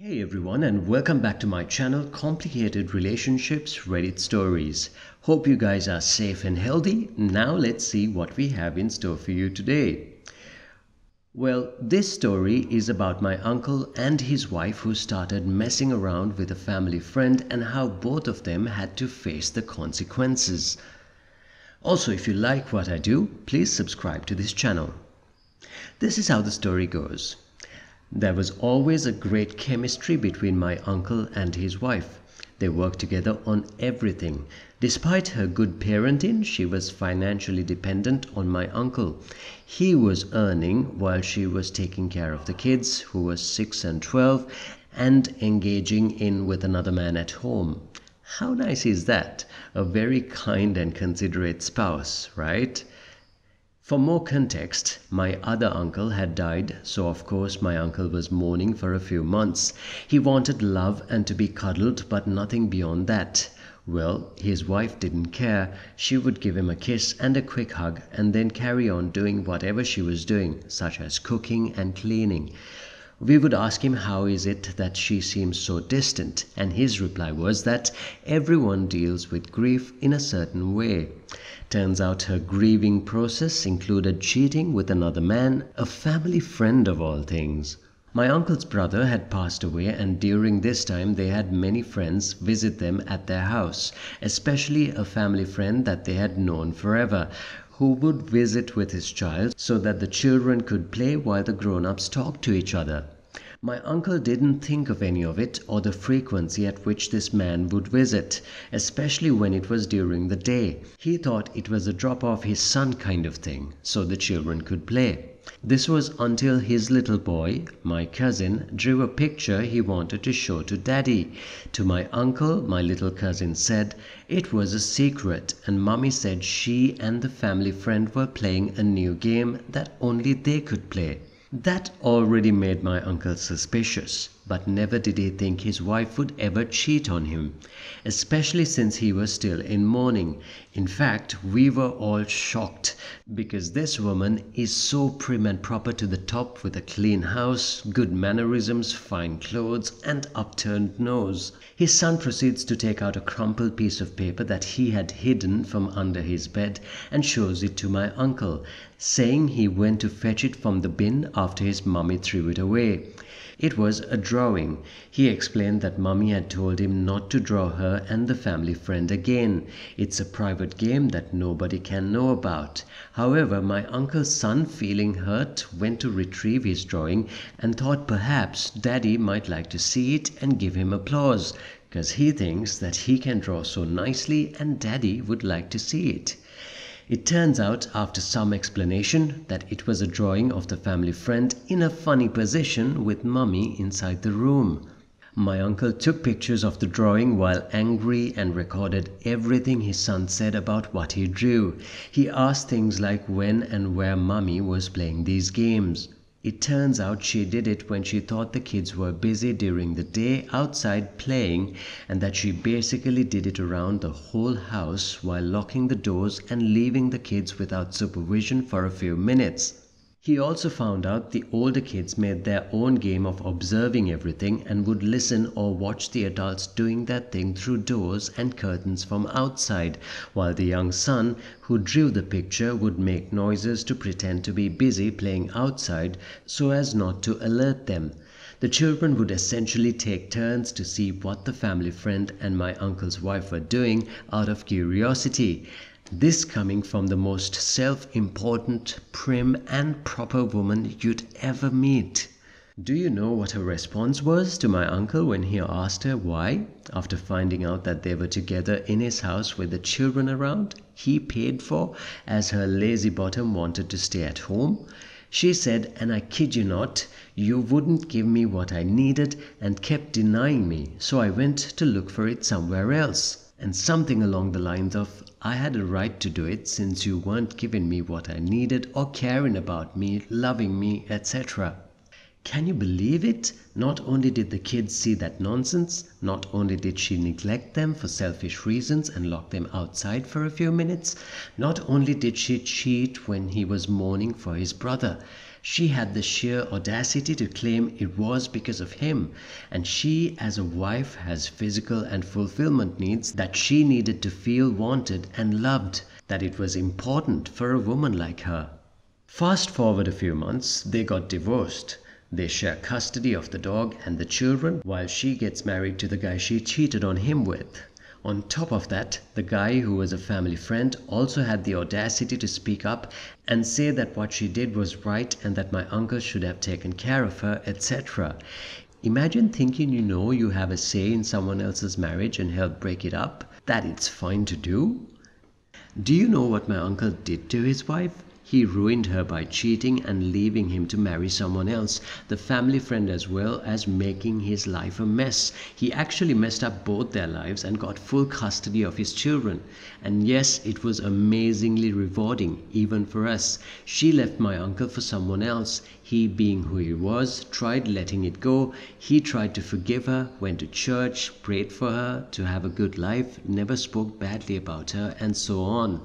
Hey everyone, and welcome back to my channel Complicated Relationships Reddit Stories. Hope you guys are safe and healthy. Now let's see what we have in store for you today. Well, this story is about my uncle and his wife who started messing around with a family friend and how both of them had to face the consequences. Also, if you like what I do, please subscribe to this channel. This is how the story goes. There was always a great chemistry between my uncle and his wife. They worked together on everything. Despite her good parenting, she was financially dependent on my uncle. He was earning while she was taking care of the kids, who were 6 and 12, and engaging in with another man at home. How nice is that? A very kind and considerate spouse, right? For more context, my other uncle had died, so of course my uncle was mourning for a few months. He wanted love and to be cuddled, but nothing beyond that. Well, his wife didn't care. She would give him a kiss and a quick hug and then carry on doing whatever she was doing, such as cooking and cleaning. We would ask him how is it that she seems so distant, and his reply was that everyone deals with grief in a certain way. Turns out her grieving process included cheating with another man, a family friend of all things. My uncle's brother had passed away, and during this time they had many friends visit them at their house, especially a family friend that they had known forever, who would visit with his child so that the children could play while the grown-ups talked to each other. My uncle didn't think of any of it or the frequency at which this man would visit, especially when it was during the day. He thought it was a drop off his son kind of thing, so the children could play. This was until his little boy, my cousin, drew a picture he wanted to show to Daddy. To my uncle, my little cousin said it was a secret, and Mummy said she and the family friend were playing a new game that only they could play. That already made my uncle suspicious, but never did he think his wife would ever cheat on him, especially since he was still in mourning. In fact, we were all shocked, because this woman is so prim and proper to the top, with a clean house, good mannerisms, fine clothes, and upturned nose. His son proceeds to take out a crumpled piece of paper that he had hidden from under his bed and shows it to my uncle, saying he went to fetch it from the bin after his mummy threw it away. It was a drawing. He explained that Mummy had told him not to draw her and the family friend again. It's a private game that nobody can know about. However, my uncle's son, feeling hurt, went to retrieve his drawing and thought perhaps Daddy might like to see it and give him applause, because he thinks that he can draw so nicely and Daddy would like to see it. It turns out, after some explanation, that it was a drawing of the family friend in a funny position with Mummy inside the room. My uncle took pictures of the drawing while angry and recorded everything his son said about what he drew. He asked things like when and where Mummy was playing these games. It turns out she did it when she thought the kids were busy during the day outside playing, and that she basically did it around the whole house while locking the doors and leaving the kids without supervision for a few minutes. He also found out the older kids made their own game of observing everything and would listen or watch the adults doing their thing through doors and curtains from outside, while the young son who drew the picture would make noises to pretend to be busy playing outside so as not to alert them. The children would essentially take turns to see what the family friend and my uncle's wife were doing out of curiosity. This coming from the most self-important, prim and proper woman you'd ever meet. Do you know what her response was to my uncle when he asked her why, after finding out that they were together in his house with the children around, he paid for, as her lazy bottom wanted to stay at home? She said, and I kid you not, you wouldn't give me what I needed and kept denying me, so I went to look for it somewhere else. And something along the lines of, I had a right to do it since you weren't giving me what I needed or caring about me, loving me, etc. Can you believe it? Not only did the kids see that nonsense, not only did she neglect them for selfish reasons and lock them outside for a few minutes, not only did she cheat when he was mourning for his brother, She had the sheer audacity to claim it was because of him, and she, as a wife, has physical and fulfillment needs that she needed to feel wanted and loved, that it was important for a woman like her. Fast forward a few months, they got divorced. They share custody of the dog and the children while she gets married to the guy she cheated on him with. On top of that, the guy who was a family friend also had the audacity to speak up and say that what she did was right and that my uncle should have taken care of her, etc. Imagine thinking you know you have a say in someone else's marriage and help break it up, that it's fine to do. Do you know what my uncle did to his wife? He ruined her by cheating and leaving him to marry someone else, the family friend, as well as making his life a mess. He actually messed up both their lives and got full custody of his children. And yes, it was amazingly rewarding, even for us. She left my uncle for someone else. He, being who he was, tried letting it go. He tried to forgive her, went to church, prayed for her to have a good life, never spoke badly about her, and so on.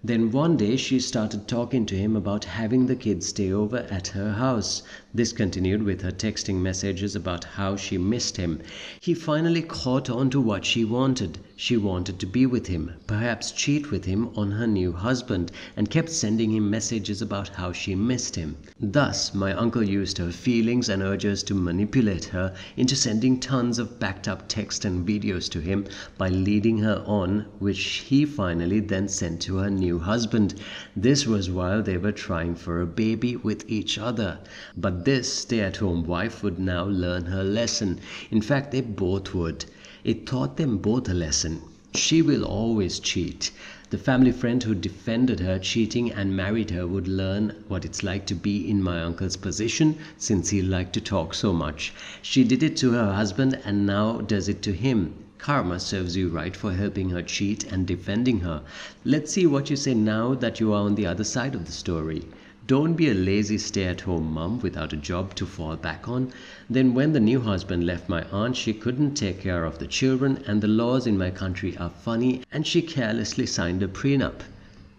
Then one day she started talking to him about having the kids stay over at her house. This continued with her texting messages about how she missed him. He finally caught on to what she wanted. She wanted to be with him, perhaps cheat with him on her new husband, and kept sending him messages about how she missed him. Thus, my uncle used her feelings and urges to manipulate her into sending tons of backed up text and videos to him by leading her on, which he finally then sent to her new husband. This was while they were trying for a baby with each other. But this stay-at-home wife would now learn her lesson. In fact, they both would. It taught them both a lesson. She will always cheat. The family friend who defended her cheating and married her would learn what it's like to be in my uncle's position, since he liked to talk so much. She did it to her husband and now does it to him. Karma serves you right for helping her cheat and defending her. Let's see what you say now that you are on the other side of the story. Don't be a lazy stay-at-home mum without a job to fall back on. Then when the new husband left my aunt, she couldn't take care of the children, and the laws in my country are funny, and she carelessly signed a prenup.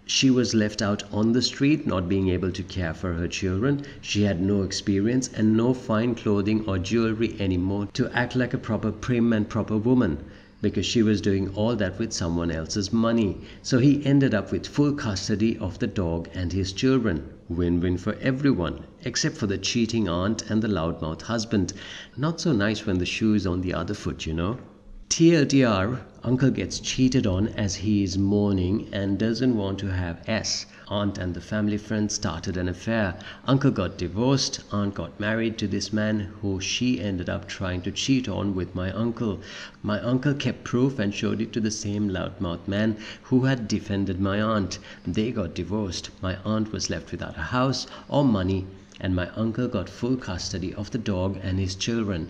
She was left out on the street, not being able to care for her children. She had no experience and no fine clothing or jewelry anymore to act like a proper prim and proper woman, because she was doing all that with someone else's money. So he ended up with full custody of the dog and his children. Win-win for everyone, except for the cheating aunt and the loudmouth husband. Not so nice when the shoe is on the other foot, you know. TLDR, uncle gets cheated on as he is mourning and doesn't want to have S. Aunt and the family friend started an affair. Uncle got divorced. Aunt got married to this man who she ended up trying to cheat on with my uncle. My uncle kept proof and showed it to the same loudmouth man who had defended my aunt. They got divorced. My aunt was left without a house or money, and my uncle got full custody of the dog and his children.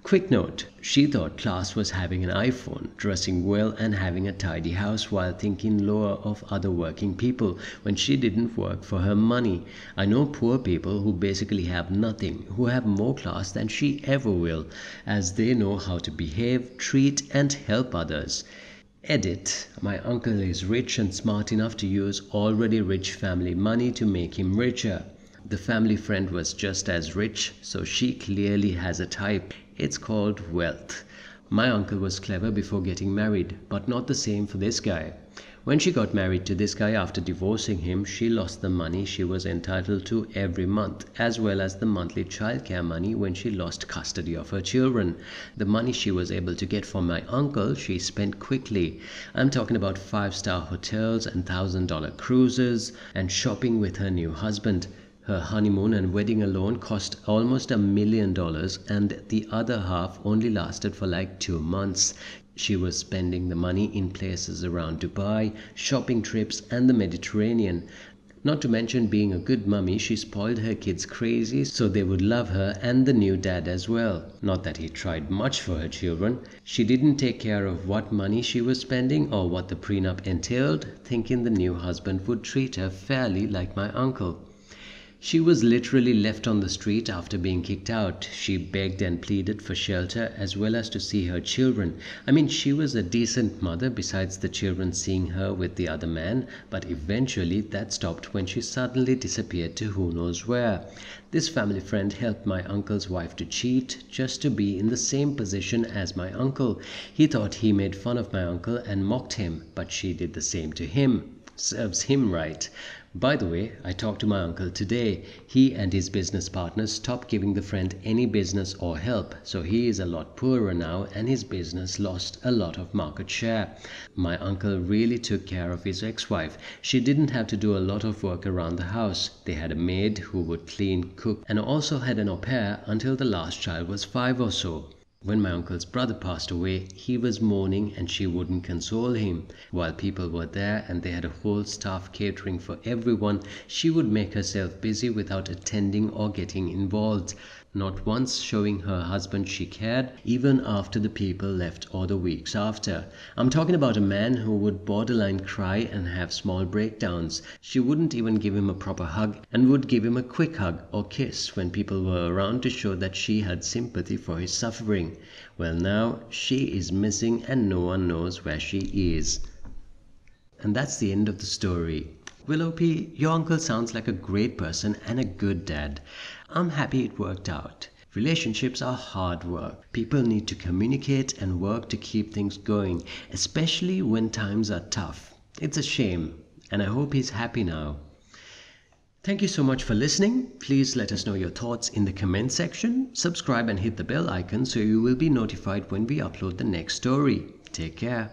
Quick note, she thought class was having an iPhone, dressing well and having a tidy house while thinking lower of other working people when she didn't work for her money. I know poor people who basically have nothing, who have more class than she ever will, as they know how to behave, treat and help others. Edit, my uncle is rich and smart enough to use already rich family money to make him richer. The family friend was just as rich, so she clearly has a type. It's called wealth. My uncle was clever before getting married, but not the same for this guy. When she got married to this guy after divorcing him, she lost the money she was entitled to every month, as well as the monthly childcare money when she lost custody of her children. The money she was able to get from my uncle, she spent quickly. I'm talking about 5-star hotels and $1,000 cruises and shopping with her new husband. Her honeymoon and wedding alone cost almost $1 million, and the other half only lasted for like 2 months. She was spending the money in places around Dubai, shopping trips and the Mediterranean. Not to mention being a good mummy, she spoiled her kids crazy so they would love her and the new dad as well. Not that he tried much for her children. She didn't take care of what money she was spending or what the prenup entailed, thinking the new husband would treat her fairly like my uncle. She was literally left on the street after being kicked out. She begged and pleaded for shelter as well as to see her children. I mean, she was a decent mother besides the children seeing her with the other man, but eventually that stopped when she suddenly disappeared to who knows where. This family friend helped my uncle's wife to cheat just to be in the same position as my uncle. He thought he made fun of my uncle and mocked him, but she did the same to him. Serves him right. By the way, I talked to my uncle today. He and his business partners stopped giving the friend any business or help, so he is a lot poorer now and his business lost a lot of market share. My uncle really took care of his ex-wife. She didn't have to do a lot of work around the house. They had a maid who would clean, cook, and also had an au pair until the last child was 5 or so. When my uncle's brother passed away, he was mourning and she wouldn't console him. While people were there and they had a whole staff catering for everyone, she would make herself busy without attending or getting involved, not once showing her husband she cared, even after the people left or the weeks after. I'm talking about a man who would borderline cry and have small breakdowns. She wouldn't even give him a proper hug and would give him a quick hug or kiss when people were around to show that she had sympathy for his suffering. Well, now she is missing and no one knows where she is. And that's the end of the story. Willow P, your uncle sounds like a great person and a good dad. I'm happy it worked out. Relationships are hard work. People need to communicate and work to keep things going, especially when times are tough. It's a shame, and I hope he's happy now. Thank you so much for listening. Please let us know your thoughts in the comment section. Subscribe and hit the bell icon so you will be notified when we upload the next story. Take care.